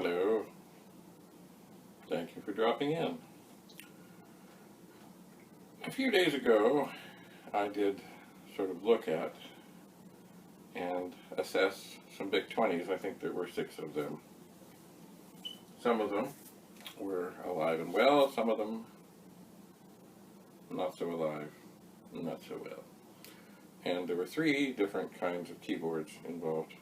Hello. Thank you for dropping in. A few days ago, I did sort of look at and assess some Vic-20s. I think there were 6 of them. Some of them were alive and well, some of them not so alive, not so well. And there were 3 different kinds of keyboards involved.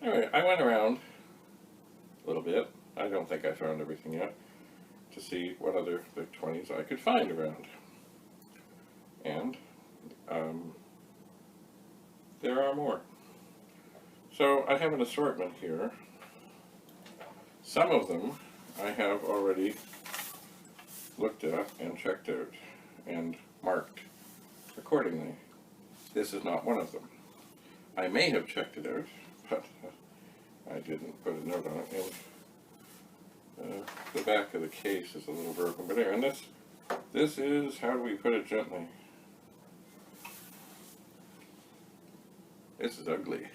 Anyway, I went around a little bit. I don't think I found everything yet, to see what other Vic-20s I could find around. And there are more. So I have an assortment here. Some of them I have already looked at and checked out and marked accordingly. This is not one of them. I may have checked it out, but I didn't put a note on it. And the back of the case is a little broken, but anyway, and this is, how do we put it gently? This is ugly.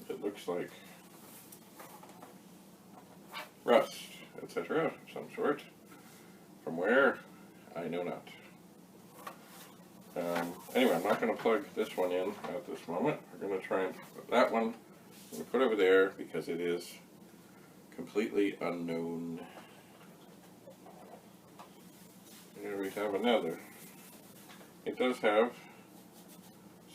It looks like rust, etc. of some sort. From where? I know not. Anyway, I'm not going to plug this one in at this moment. We're going to try and put that one, I'm going to put over there because it is completely unknown. Here we have another. It does have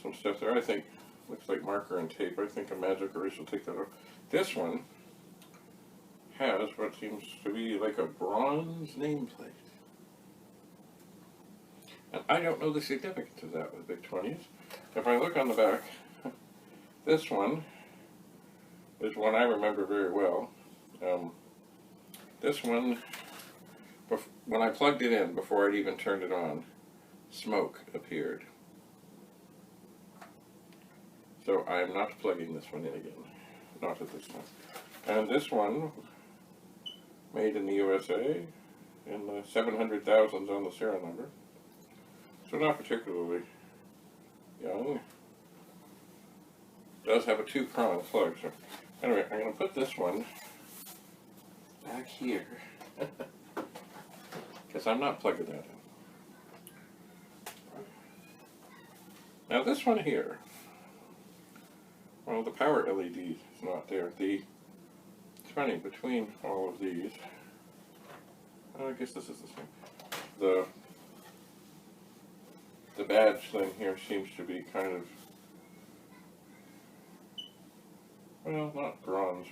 some stuff there. I think looks like marker and tape. I think a magic erase will take that off. This one has what seems to be like a bronze nameplate. And I don't know the significance of that with Vic-20s. If I look on the back, this one is one I remember very well. This one, when I plugged it in, before I'd even turned it on, smoke appeared. So I am not plugging this one in again. Not at this time. And this one, made in the USA, in the 700,000s on the serial number. So not particularly young. Does have a 2-prong plug. So anyway, I'm going to put this one back here. Because I'm not plugging that in. Now this one here, well, the power LED is not there. It's funny, between all of these, I guess this is the same. The badge thing here seems to be kind of, well, not bronze,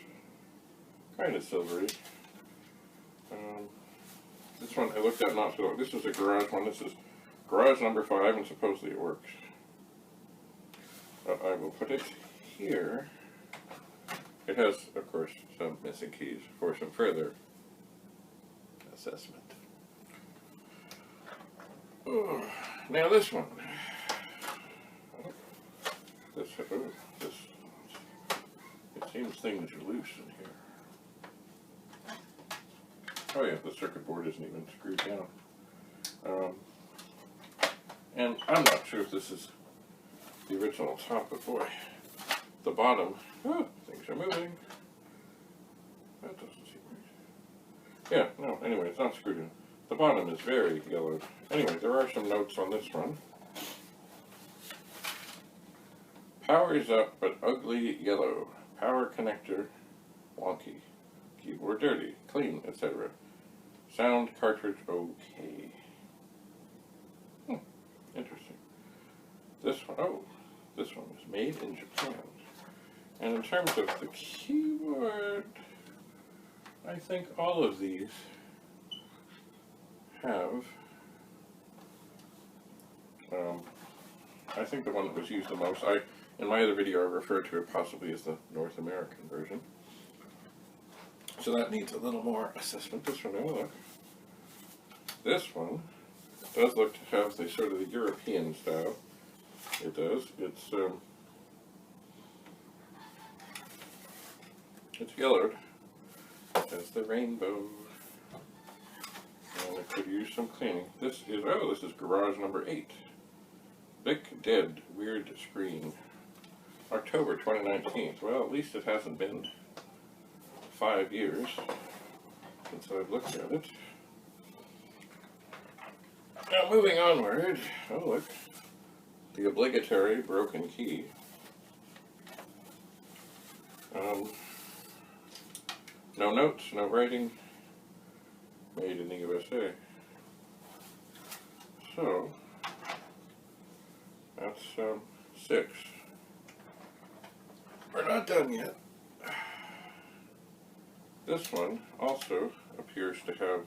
kind of silvery. This one I looked at not so long. This is a garage one. This is garage number 5, and supposedly it works. I will put it here. It has, of course, some missing keys for some further assessment. Now this one. It seems things are loose in here. Oh yeah, the circuit board isn't even screwed down. And I'm not sure if this is the original top, but boy, the bottom, things are moving. That doesn't seem right. Yeah, no, anyway, it's not screwed in. The bottom is very yellowed. Anyway, there are some notes on this one. Power is up, but ugly yellow. Power connector wonky. Keyboard dirty, clean, etc. Sound cartridge okay. Interesting. This one, this one was made in Japan. And in terms of the keyboard, I think all of these have, I think the one that was used the most, in my other video I referred to it possibly as the North American version. So that needs a little more assessment. This one, look. This one does look to have the sort of the European style. It does. It's yellowed. It has the rainbow. And it could use some cleaning. This is garage number 8. Vic Dead Weird Screen. October 2019. Well, at least it hasn't been 5 years since I've looked at it. Now moving onward, oh look, the obligatory broken key. No notes, no writing, made in the USA. So, that's 6. We're not done yet. This one also appears to have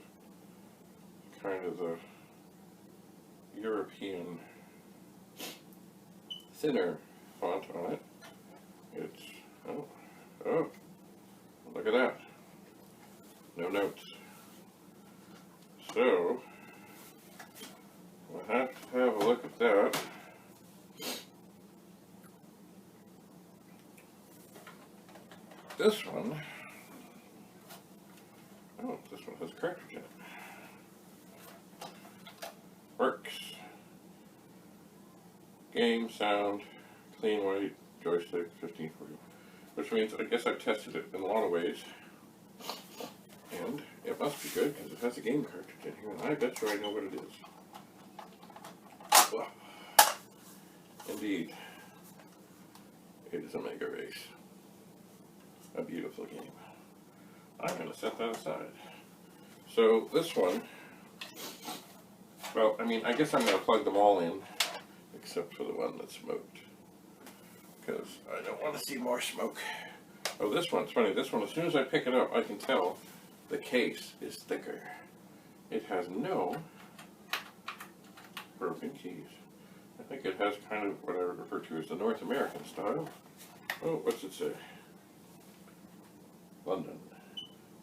kind of the European thinner font on it. It's, oh, look at that. No notes. So, we'll have to have a look at that. This one, oh, this one has a cartridge in it. Works. Game, sound, clean white, joystick, 1540. Which means, I guess I've tested it in a lot of ways. And it must be good because it has a game cartridge in here, and I bet you I know what it is. Well, indeed, it is a Mega Race. A beautiful game. I'm going to set that aside. So this one, well, I mean, I guess I'm going to plug them all in, except for the one that's smoked, because I don't want to see more smoke. Oh, this one's funny. This one, as soon as I pick it up, I can tell the case is thicker. It has no broken keys. I think it has kind of what I would refer to as the North American style. Oh, what's it say? London.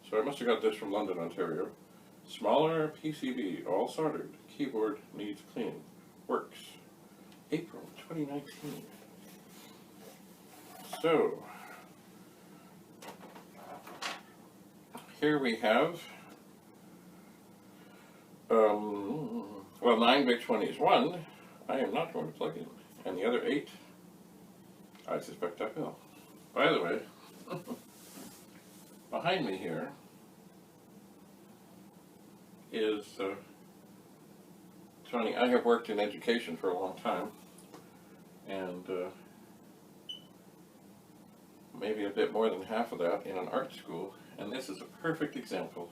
So I must have got this from London, Ontario. Smaller PCB, all soldered. Keyboard needs cleaning. Works. April 2019. So, here we have, well, 9 Vic-20s. One, I am not going to plug in. And the other 8, I suspect I will. By the way, behind me here is, Tony, I have worked in education for a long time, and maybe a bit more than half of that in an art school, and this is a perfect example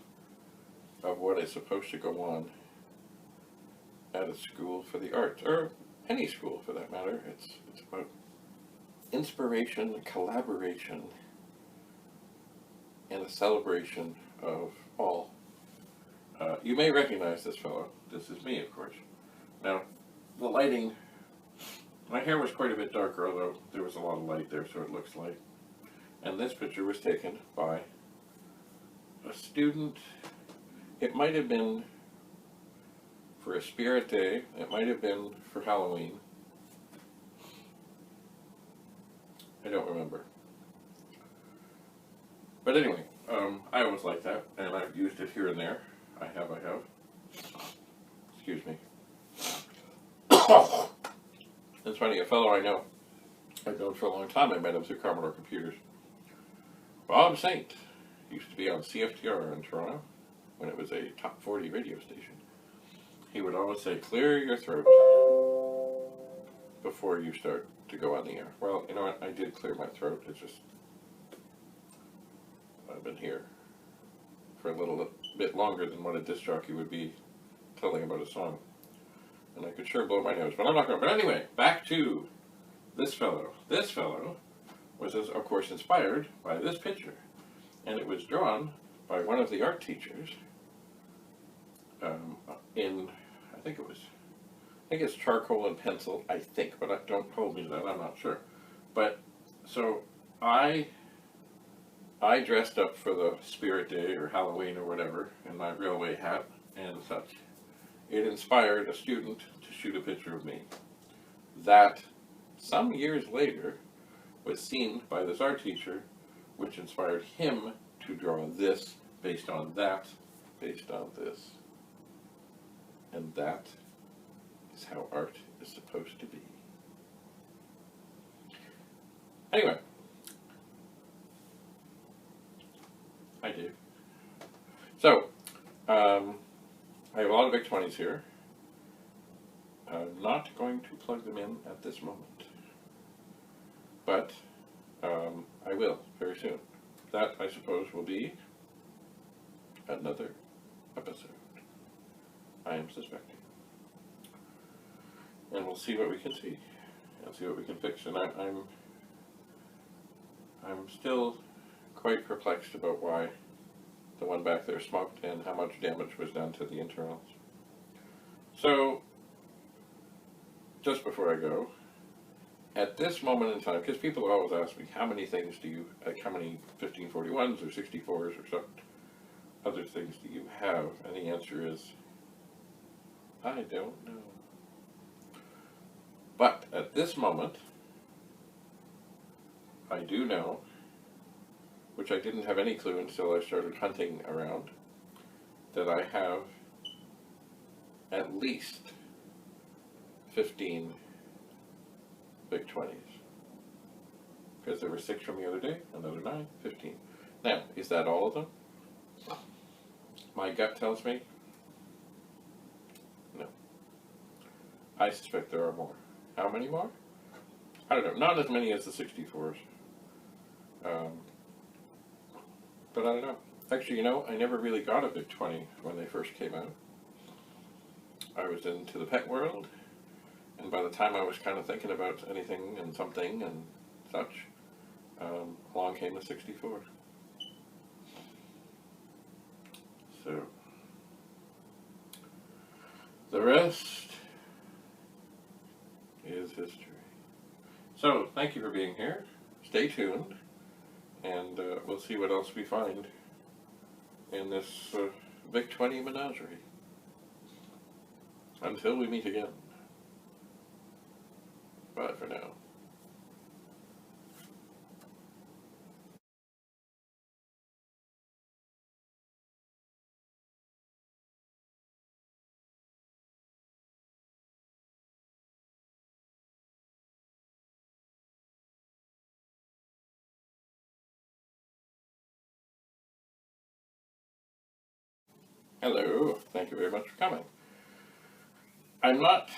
of what is supposed to go on at a school for the arts, or any school for that matter. It's about inspiration, collaboration, and a celebration of all. You may recognize this fellow. This is me, of course. Now, the lighting, my hair was quite a bit darker, although there was a lot of light there, so it looks light. And this picture was taken by a student. It might have been for a Spirit Day. It might have been for Halloween. I don't remember. But anyway, I always like that, and I've used it here and there. I have. Excuse me. It's funny, a fellow I know, I've known for a long time, I met him through Commodore computers. Bob Saint used to be on CFTR in Toronto, when it was a top 40 radio station. He would always say, clear your throat before you start to go on the air. Well, you know what, I did clear my throat. It's just, I've been here for a little bit longer than what a disc jockey would be telling about a song. And I could sure blow my nose, but I'm not going to. But anyway, back to this fellow. This fellow was, of course, inspired by this picture. And it was drawn by one of the art teachers in, I think it's charcoal and pencil, I think, but don't hold me to that, I'm not sure. But, so, I dressed up for the Spirit Day or Halloween or whatever in my railway hat and such. It inspired a student to shoot a picture of me. That, some years later, was seen by this art teacher, which inspired him to draw this based on that, based on this. And that is how art is supposed to be. Anyway, Hi, Dave. So, I have a lot of Vic-20s here. I'm not going to plug them in at this moment, but I will very soon. That, I suppose, will be another episode, I am suspecting. And we'll see what we can see, and see what we can fix. And I'm still quite perplexed about why the one back there smoked and how much damage was done to the internals. So, just before I go, at this moment in time, because people always ask me, how many things do you, like how many 1541s or 64s or some other things do you have? And the answer is, I don't know. But at this moment, I do know, which I didn't have any clue until I started hunting around, that I have at least 15 Vic-20s. Because there were 6 from the other day, another 9, 15. Now, is that all of them? My gut tells me no. I suspect there are more. How many more? I don't know. Not as many as the 64s. But I don't know. Actually, you know, I never really got a Vic-20 when they first came out. I was into the pet world, and by the time I was kind of thinking about anything and something and such, along came the 64. So, the rest is history. So, thank you for being here. Stay tuned, and we'll see what else we find in this Vic-20 menagerie. Until we meet again. Bye for now. Hello, thank you very much for coming. I'm not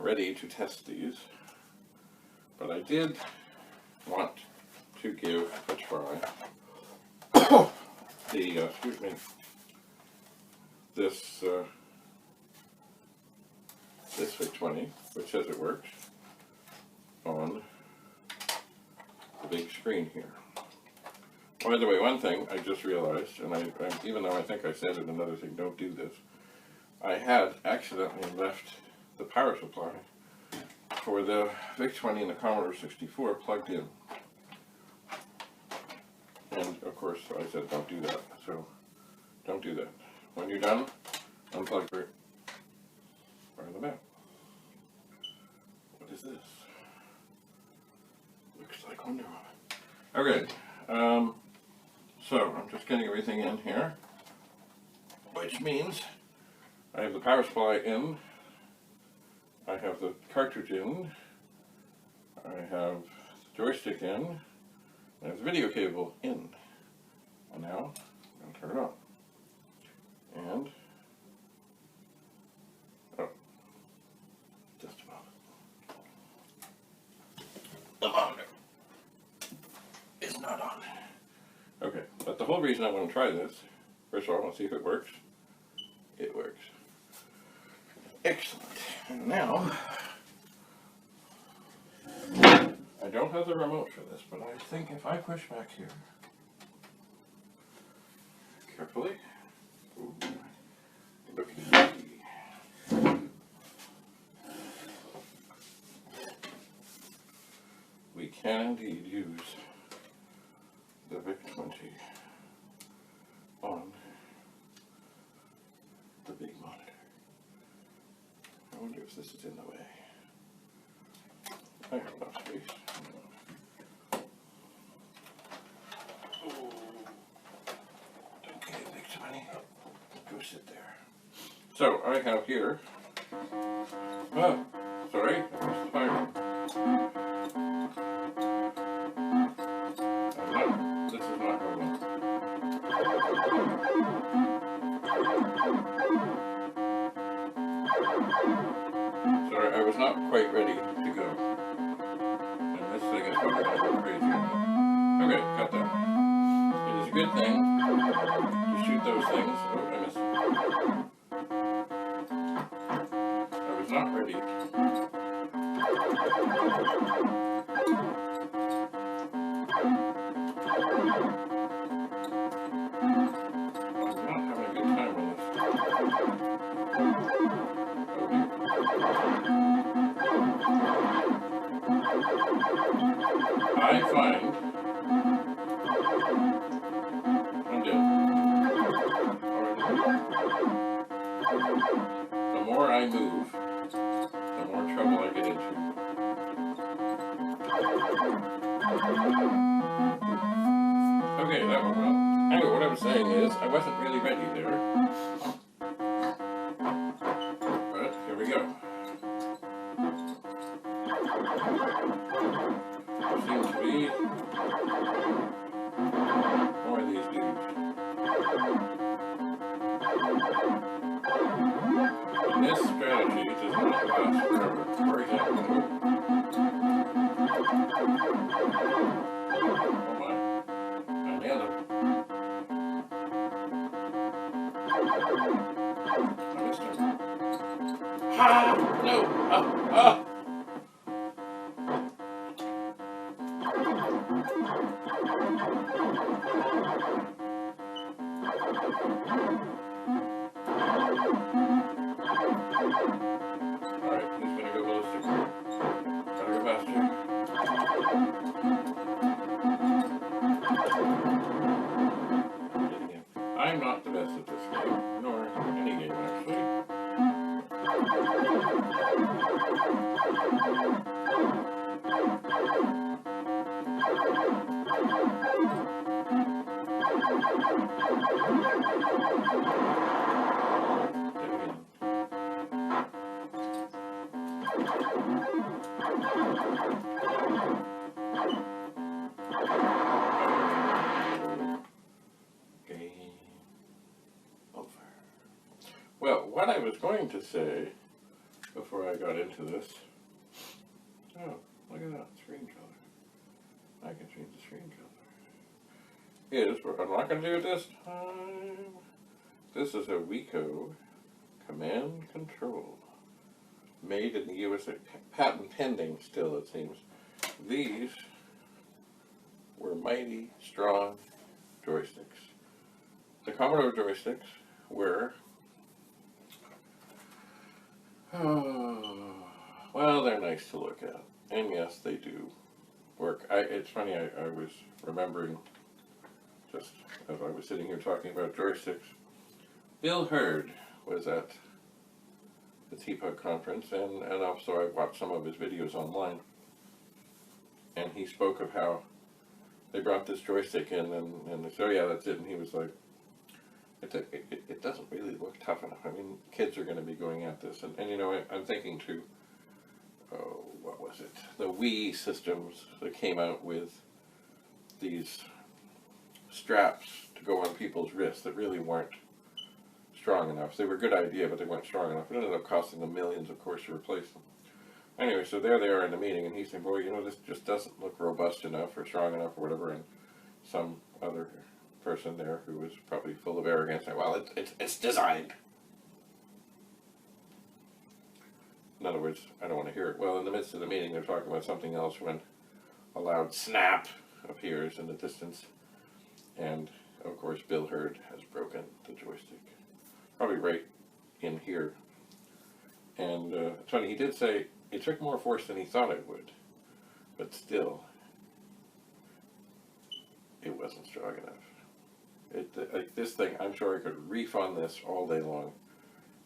ready to test these, but I did want to give a try the, excuse me, this Vic-20, which says it works, on the big screen here. By the way, one thing I just realized, and I even though I think I said it another thing, don't do this, I had accidentally left the power supply for the Vic-20 and the Commodore 64 plugged in. And of course I said don't do that, so don't do that. When you're done, unplug it right the back. What is this? Looks like Wonder Woman. Okay, so I'm just getting everything in here, which means I have the power supply in, I have the cartridge in, I have the joystick in, I have the video cable in. And now, I'm going to turn it on. And, oh, just a moment. The monitor is not on. Okay, but the whole reason I want to try this, first of all, I want to see if it works. It works. Excellent. And now, I don't have the remote for this, but I think if I push back here, carefully, ooh, we can indeed use the Vic-20 on the big monitor. I wonder if this is in the way. I have enough space. Okay, Vic-20, go sit there. So I have here, oh, sorry, I missed the fire. No, this is not going on. Sorry, I was not quite ready to go. And this thing is probably going to go crazy. Okay, got that. It is a good thing to shoot those things. Oh, I missed. I was not ready. I find I'm dead. The more I move, the more trouble I get into. Okay, that went well. Anyway, what I was saying is I wasn't really ready there. But here we go. There seems to be more of these dudes. And this strategy does not last forever. For example, oh my, I nailed him. I missed him. Ha! No! Ah! Ah! Alright, he's gonna go ballistic. Gotta go faster. I'm not the best at this game, nor any game actually. Well, what I was going to say before I got into this, oh, look at that screen color. I can change the screen color. Is what I'm not going to do it this time. This is a Wico command control, made in the USA, patent pending still it seems. These were mighty strong joysticks. The Commodore joysticks were, well, they're nice to look at, and yes, they do work. It's funny, I was remembering, just as I was sitting here talking about joysticks, Bill Hurd was at the TPUG conference, and also I watched some of his videos online, and he spoke of how they brought this joystick in, and they said, oh yeah, that's it, and he was like, it doesn't really look tough enough. I mean, kids are going to be going at this. And you know, I'm thinking too, oh, what was it? The Wii systems that came out with these straps to go on people's wrists that really weren't strong enough. They were a good idea, but they weren't strong enough. It ended up costing them millions, of course, to replace them. Anyway, so there they are in the meeting, and he's saying, boy, you know, this just doesn't look robust enough or strong enough or whatever, and some other person there who was probably full of arrogance saying, well, it's designed. In other words, I don't want to hear it. Well, in the midst of the meeting, they're talking about something else when a loud snap appears in the distance, and of course, Bill Hurd has broken the joystick, probably right in here. And it's funny, he did say it took more force than he thought it would, but still, it wasn't strong enough. Like this thing, I'm sure I could reef on this all day long,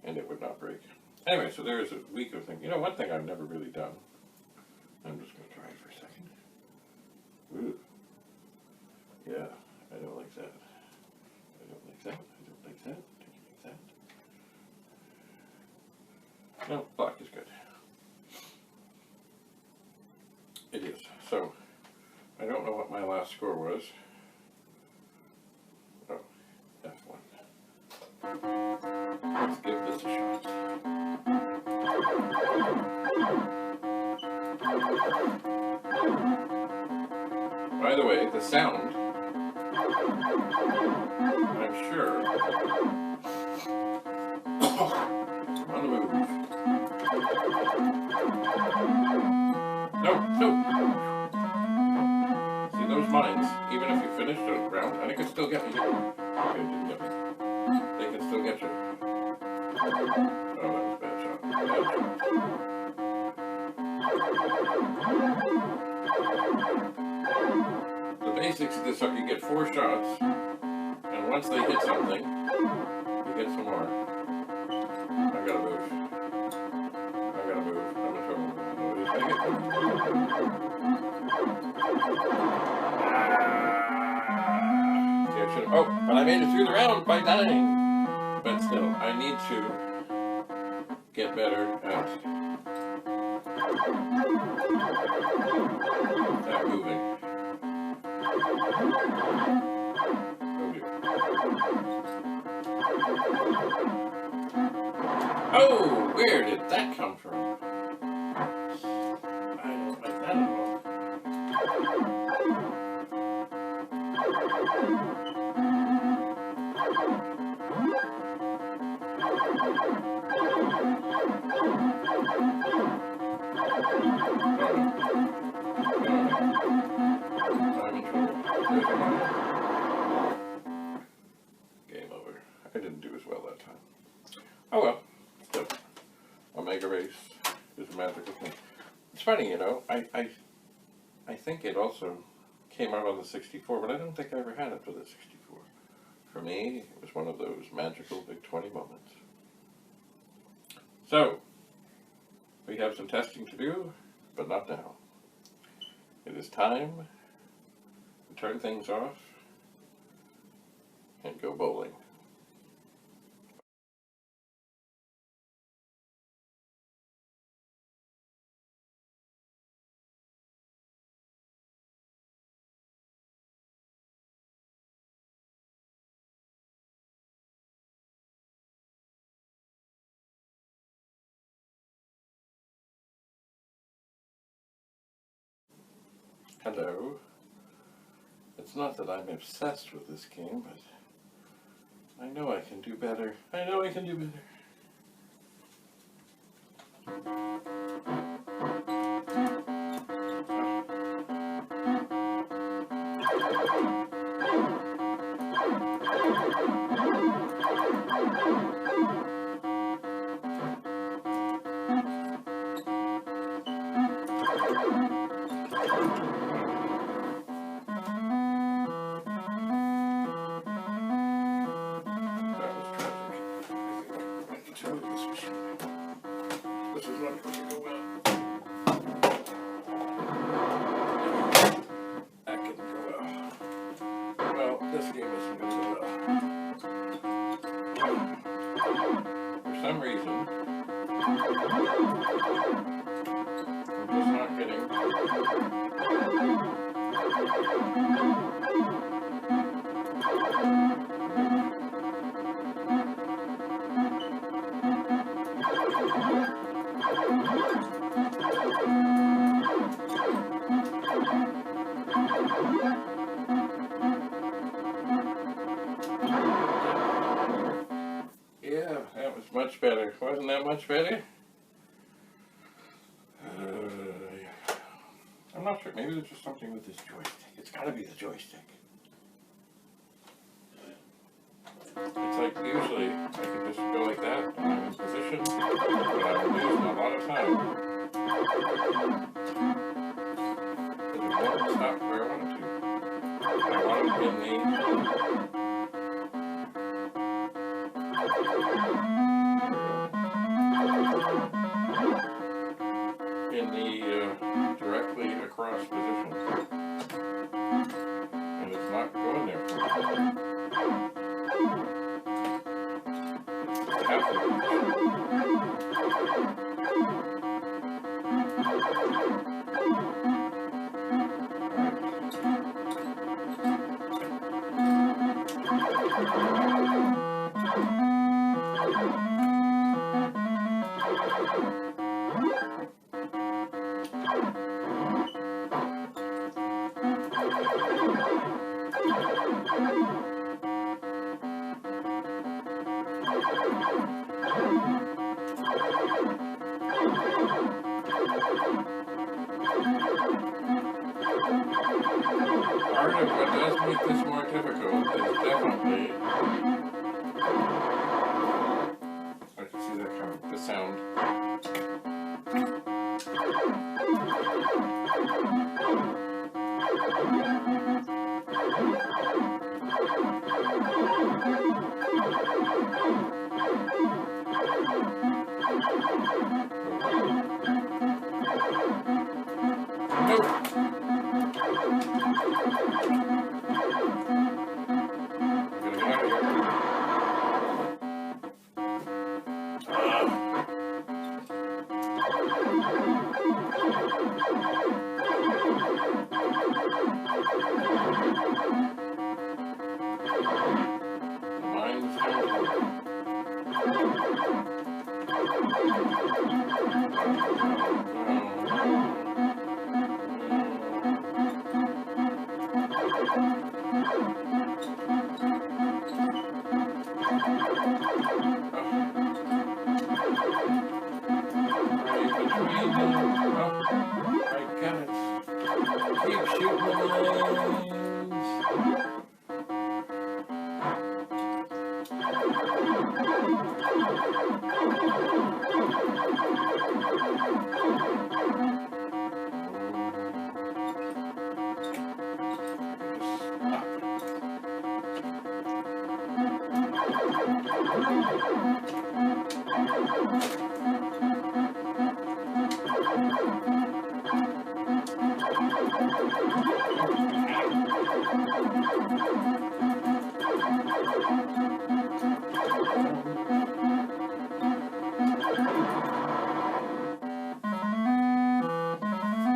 and it would not break. Anyway, so there's a week of thing. You know, one thing I've never really done. I'm just going to try it for a second. Ooh. Yeah, I don't like that. I don't like that. I don't like that. I don't like that. No, black is good. It is. So, I don't know what my last score was. Oh, yeah. By the way, the sound, I'm sure, on the move. No, no. See those mines, even if you finish the round, and it can still get me. Okay, it didn't get me. They can still get you. Oh, that was a bad shot. Bad shot. The basics of this are you get 4 shots, and once they hit something, you get some more. I gotta move. I gotta move. I'm in trouble. Nobody's gonna get me. See, I should have. Oh, but I made it through the round by dying. But still, I need to get better at moving. Oh, where did that come from? I don't like that at all. Game over. I didn't do as well that time. Oh well. So, Omega Race is a magical thing. It's funny, you know, I think it also came out on the 64, but I don't think I ever had it for the 64. For me, it was one of those magical Vic-20 moments. So, we have some testing to do, but not now. It is time to turn things off and go bowling. Hello. It's not that I'm obsessed with this game, but I know I can do better. I know I can do better. This is not going to go well. That couldn't go well. Well, this game isn't going to go well. For some reason, I'm just not getting. Yeah, that was much better. Wasn't that much better? I'm not sure. Maybe there's just something with this joystick. It's got to be the joystick. It's like usually I can just go like that and I'm in position, but I'm losing a lot of time. Because it won't stop where I want it to. I want it in the directly across position. And it's not going there for me. Part of what does make this more difficult is definitely, I can see that coming, the sound. Nope. Keep shooting the lanes.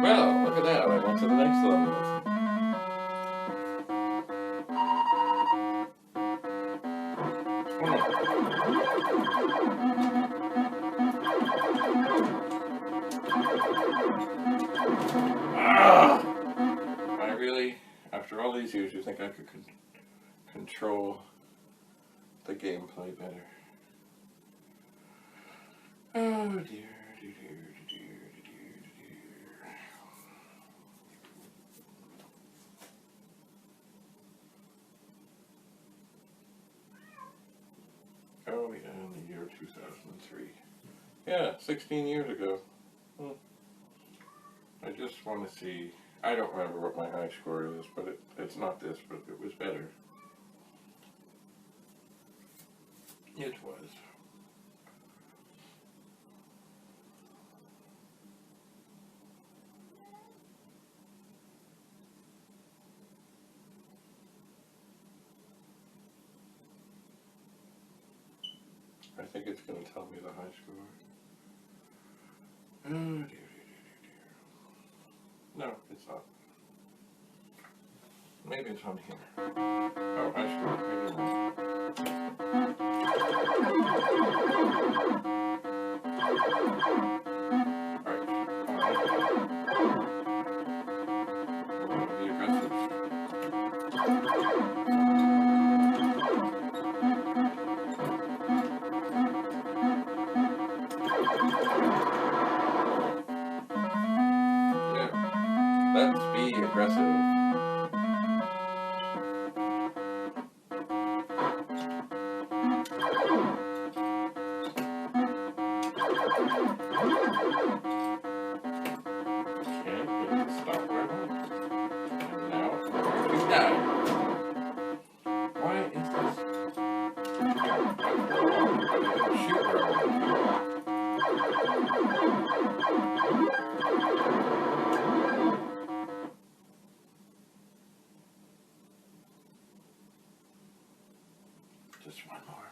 Well, look at that. I went to the next level. I really, after all these years, you think I could control the gameplay better. Oh dear, dear, dear, dear, dear, dear. Oh yeah, in the year 2003. Yeah, 16 years ago. I just want to see, I don't remember what my high score is, but it's not this, but it was better. It was. I think it's going to tell me the high score. Oh dear, dear, dear, dear. No, it's not. Maybe it's on here. Oh, high score. Maybe not. Let's be aggressive. Okay, good. Stop where I want. And now, we die. Why is this? Shoot where I want. Just one more.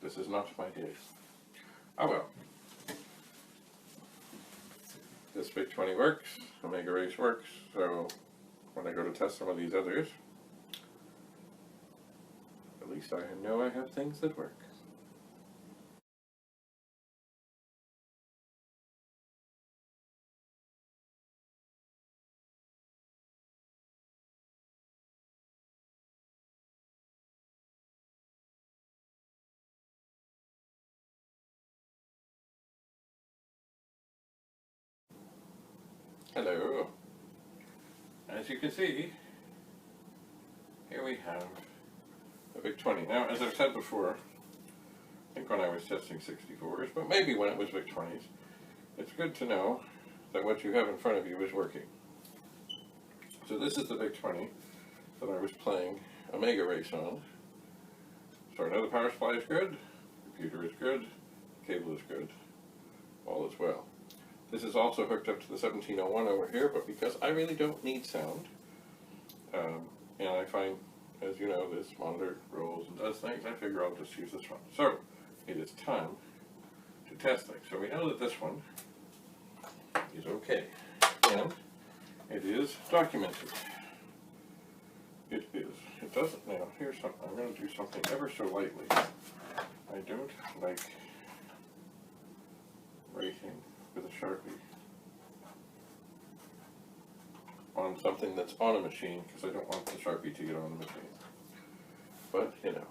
This is not my day. Oh well. This Vic-20 works, Omega Race works, so when I go to test some of these others, at least I know I have things that work. Hello. As you can see, here we have a Vic-20. Now, as I've said before, I think when I was testing 64s, but maybe when it was Vic-20s, it's good to know that what you have in front of you is working. So this is the Vic-20 that I was playing Omega Race on. So I know the power supply is good, computer is good, cable is good, all is well. This is also hooked up to the 1701 over here, but because I really don't need sound, and I find, as you know, this monitor rolls and does things, I figure I'll just use this one. So, it is time to test things. So we know that this one is okay, and it is documented. It is. It doesn't, now, here's something, I'm going to do something ever so lightly. I don't like writing with a Sharpie on something that's on a machine, because I don't want the Sharpie to get on the machine. But, you know.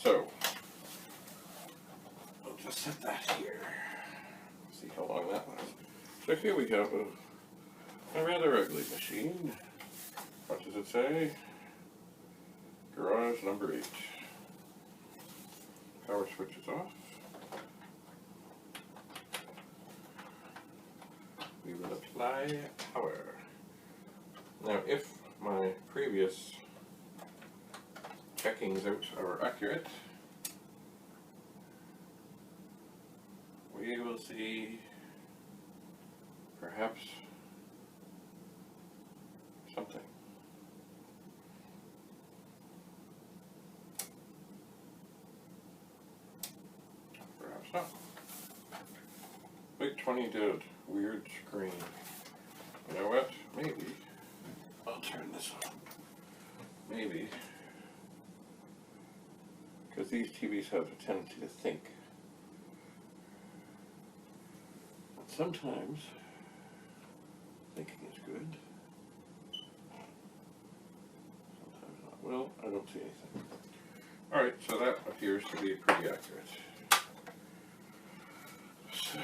So, I'll just set that here. See how long that lasts. So here we have a rather ugly machine. What does it say? Garage number 8. Power switch is off. We will apply power. Now, if my previous checkings out are accurate, we will see perhaps something. Perhaps not. Vic-20 did. Weird screen. You know what? Maybe I'll turn this on. Maybe. Because these TVs have a tendency to think. But sometimes thinking is good. Sometimes not. Well, I don't see anything. Alright, so that appears to be pretty accurate. So,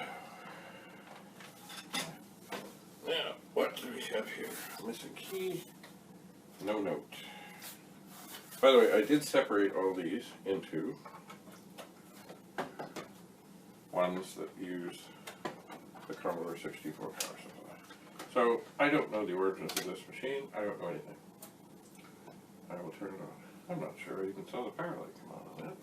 now, what do we have here? Missing key, no note. By the way, I did separate all these into ones that use the Commodore 64 power supply. So, I don't know the origins of this machine, I don't know anything. I will turn it on. I'm not sure I even saw the power light come on that.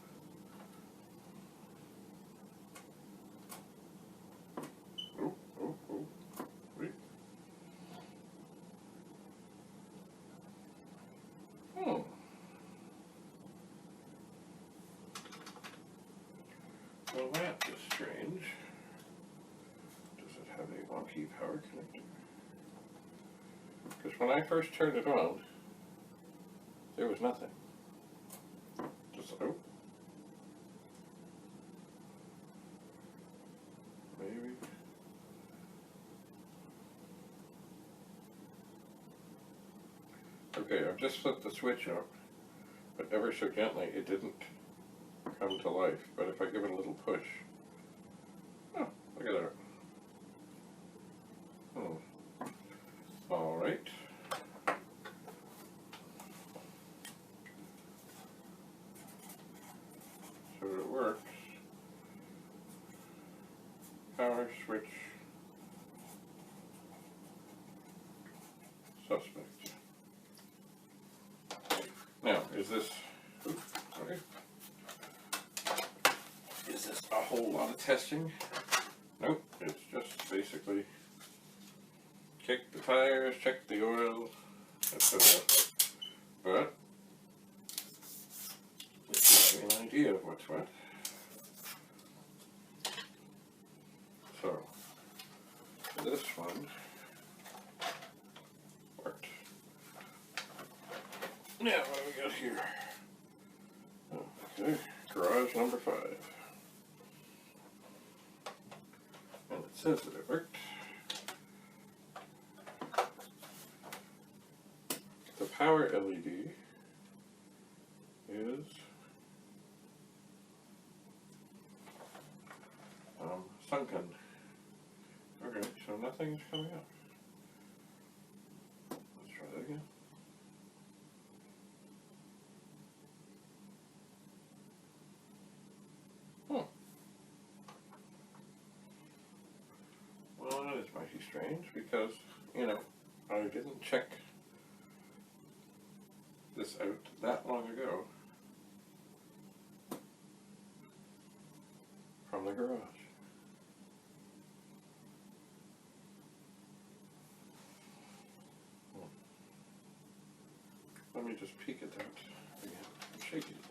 Well, that is strange. Does it have a wonky power connector? Because when I first turned it on, there was nothing. Just, oh. maybe. Okay, I've just flipped the switch up, but ever so gently it didn't come to life. But if I give it a little push, oh, look at that. All right. So it works. Power switch suspect. Now, is this, oops, sorry. Is this a whole lot of testing? Nope, it's just basically kick the tires, check the oil, etc. But it gives me an idea of what's what. So, this one worked. Now, what do we got here? Okay, garage number 5. And it says that it worked. The power LED is sunken. Okay, so nothing's coming up. Let's try that again. Well, that is mighty strange because, you know, I didn't check this out that long ago from the garage. Let me just peek at that again. I'm shaking it.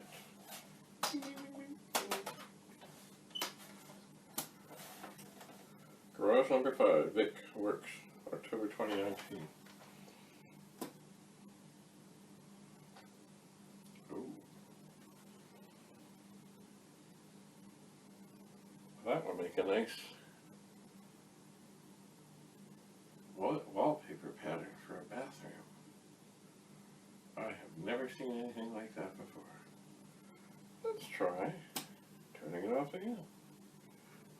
Garage number 5, Vic, works, October 2019. Ooh. That would make a nice wallpaper pattern for a bathroom. I have never seen anything like that before. Let's try turning it off again.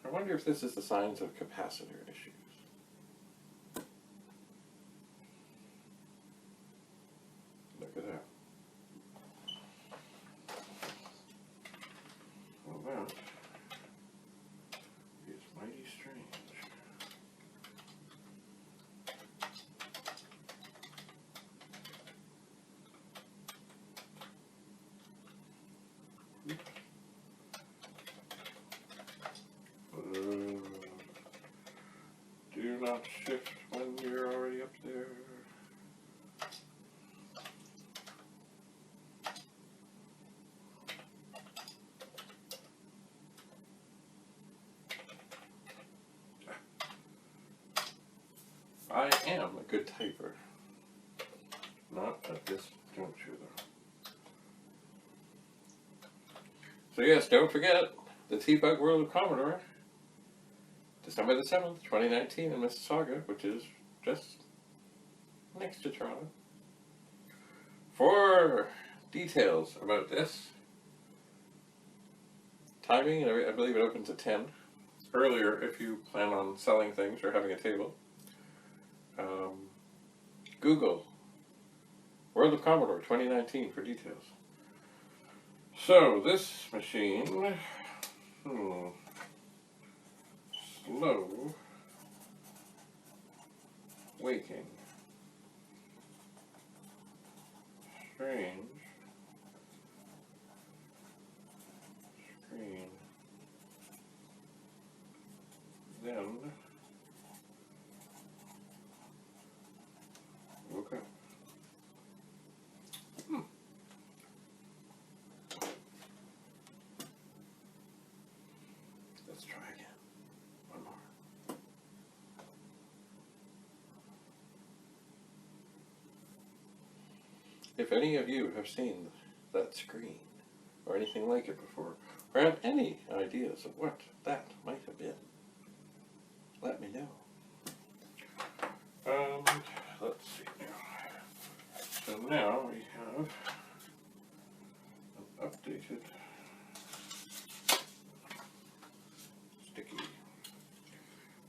I wonder if this is the signs of capacitor issues. Look at that. Well, that is mighty strange. Do not shift when you're already up there. I am a good typer. Not at this juncture though. So yes, don't forget the T-Bug World of Commodore, December the 7th, 2019 in Mississauga, which is just next to Toronto. For details about this, timing, I believe it opens at 10. Earlier, if you plan on selling things or having a table, Google World of Commodore 2019 for details. So, this machine, slow waking, strange, screen, then woke up. Let's try again. One more. If any of you have seen that screen or anything like it before, or have any ideas of what that might have been, let me know. Let's see now. So now we have an updated sticky,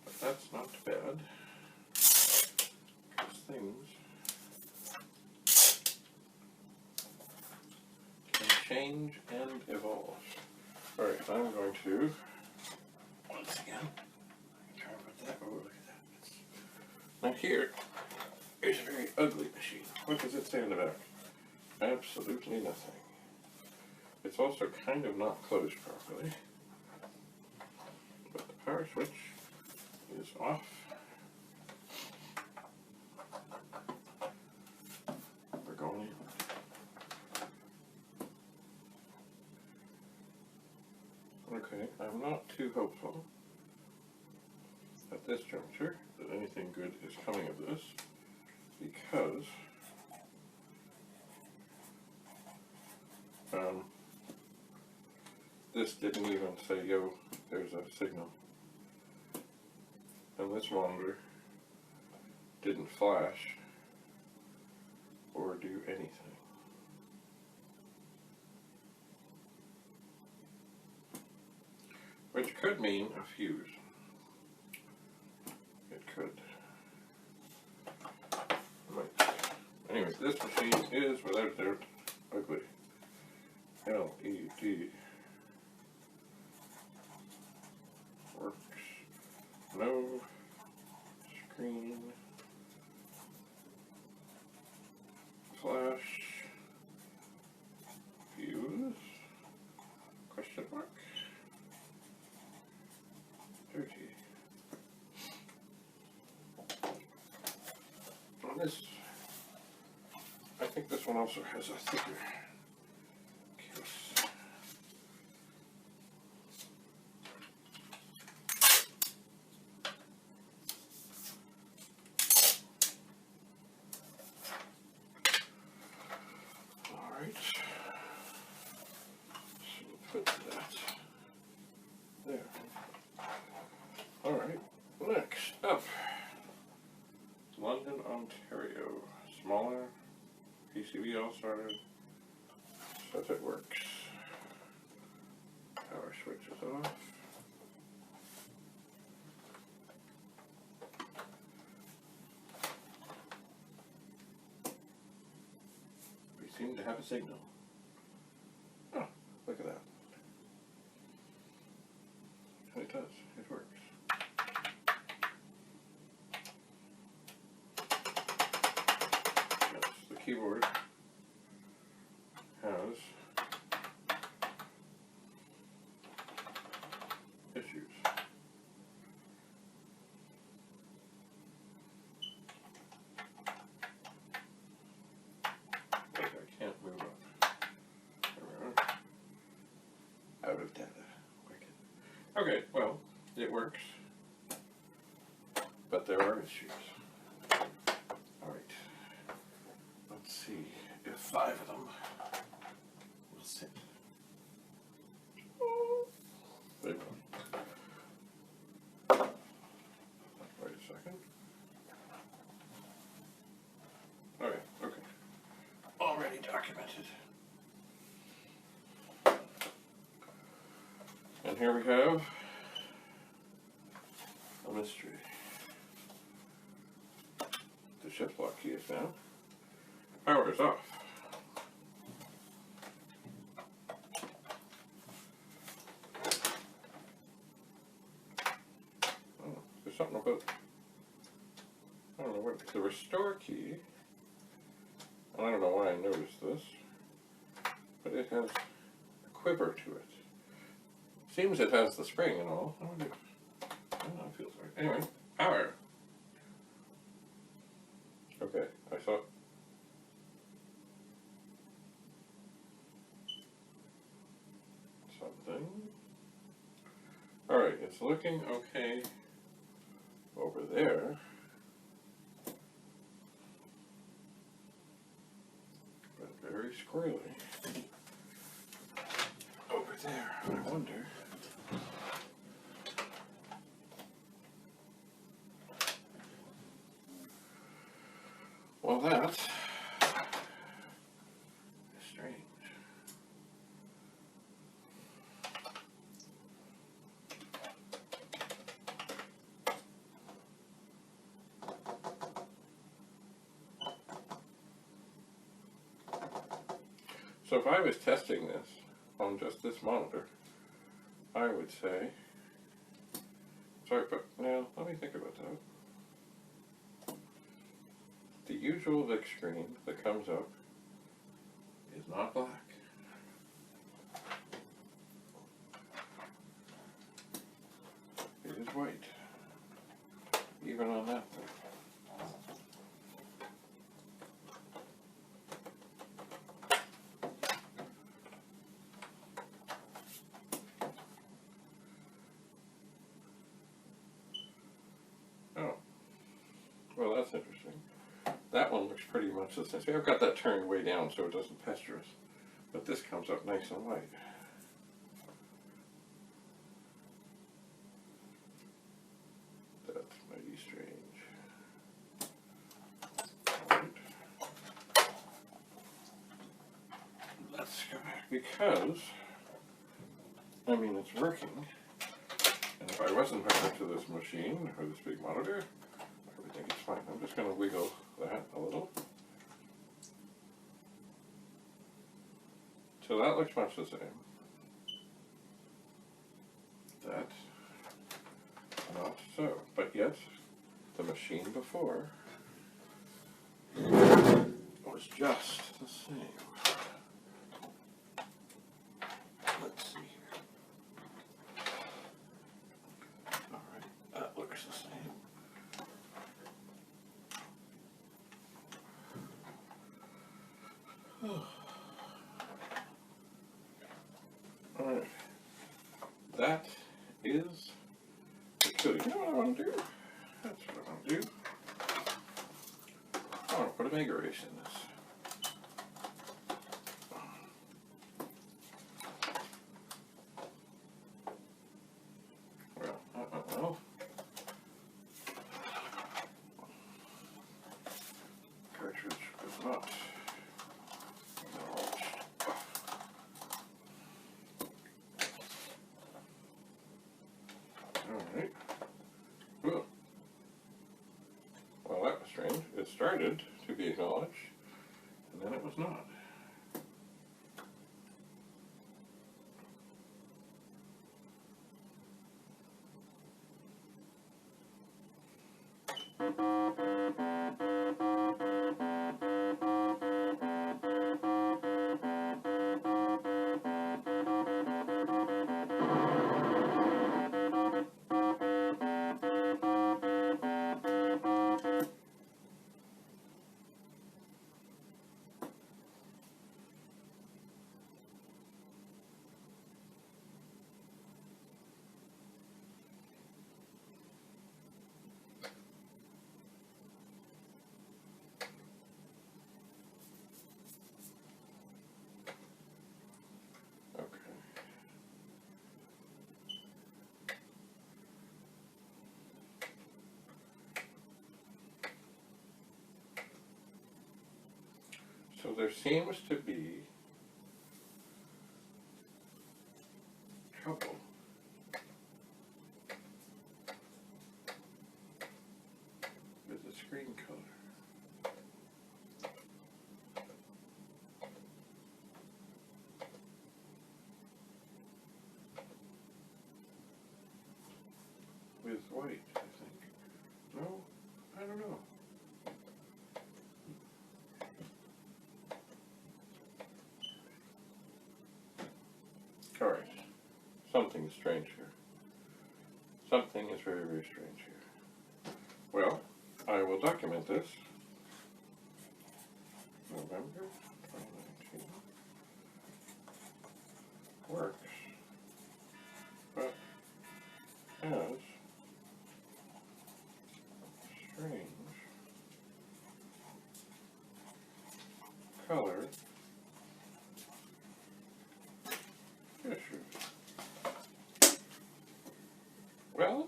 but that's not bad, because things can change and evolve. Alright, I'm going to, once again, try and put that, oh look at that. Now here is a very ugly machine. What does it say in the back? Absolutely nothing. It's also kind of not closed properly. But the power switch is off. We're going in. Okay, I'm not too hopeful at this juncture that anything good is coming of this, because this didn't even say, yo, there's a signal. And this monitor didn't flash or do anything. Which could mean a fuse. It could. Right. Anyways, this machine is, without a doubt, ugly. LED. Works. No screen. Flash. Fuse. Question mark. Dirty. And this, I think this one also has a thicker case. Alright. So we'll put that there. Alright, next up, London, Ontario. Smaller PCB all started, so if it works. Power switch is off. We seem to have a signal. Oh, look at that. And it does, it works. Keyboard has issues. Like I can't move up. Out of data. Wicked. Okay, well, it works, but there are issues. Let's see if 5 of them will sit. They will. Wait a second. Okay, okay. Already documented. And here we have a mystery. The shift lock key is down. Power is off. Oh, there's something about, I don't know what, the restore key, and I don't know why I noticed this, but it has a quiver to it. Seems it has the spring and all. I don't know, it feels right. Anyway, power. Okay, I thought. Something. Alright, it's looking okay over there. But very squirrely over there. I wonder. that is strange. So if I was testing this on just this monitor, I would say, sorry, but now let me think about that. The usual Vic screen that comes up is not black. It is white, even on that thing. Oh, well, that's interesting. That one looks pretty much the same. See, I've got that turned way down so it doesn't pester us, but this comes up nice and white. That's mighty strange. Right. Let's go back because, I mean, it's working. And if I wasn't hooked up to this machine or this big monitor, I would think it's fine. I'm just going to wiggle that a little. So that looks much the same. That, not so. But yet, the machine before was just the same. Let's see here. Alright, that looks the same. Alright. That is Vic-20. You know what I want to do? That's what I want to do. I want to put a mega race in this. Well. Cartridge was not. Alright. Well, that was strange. It started to be acknowledged, and then it was not. So there seems to be trouble with the screen color. With white, I think. No, I don't know. Alright, something is strange here. Something is very, very strange here. Well, I will document this. November 2019. Works, but has strange color issues. Well,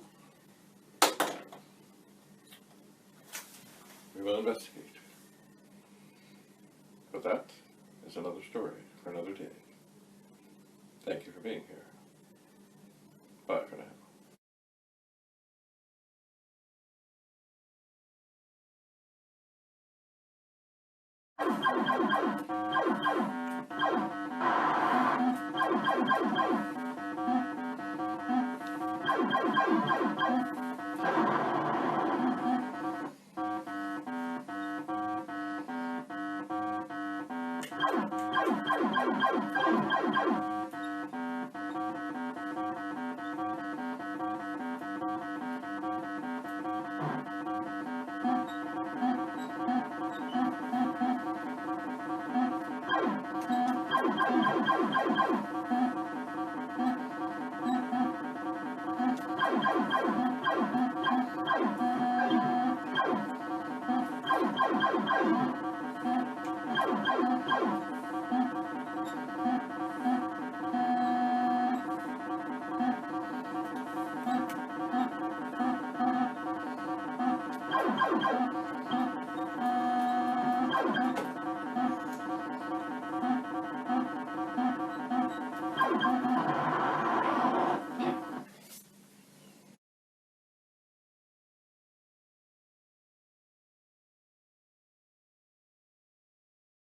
we will investigate. But that is another story for another day. Thank you for being here. Bye for now.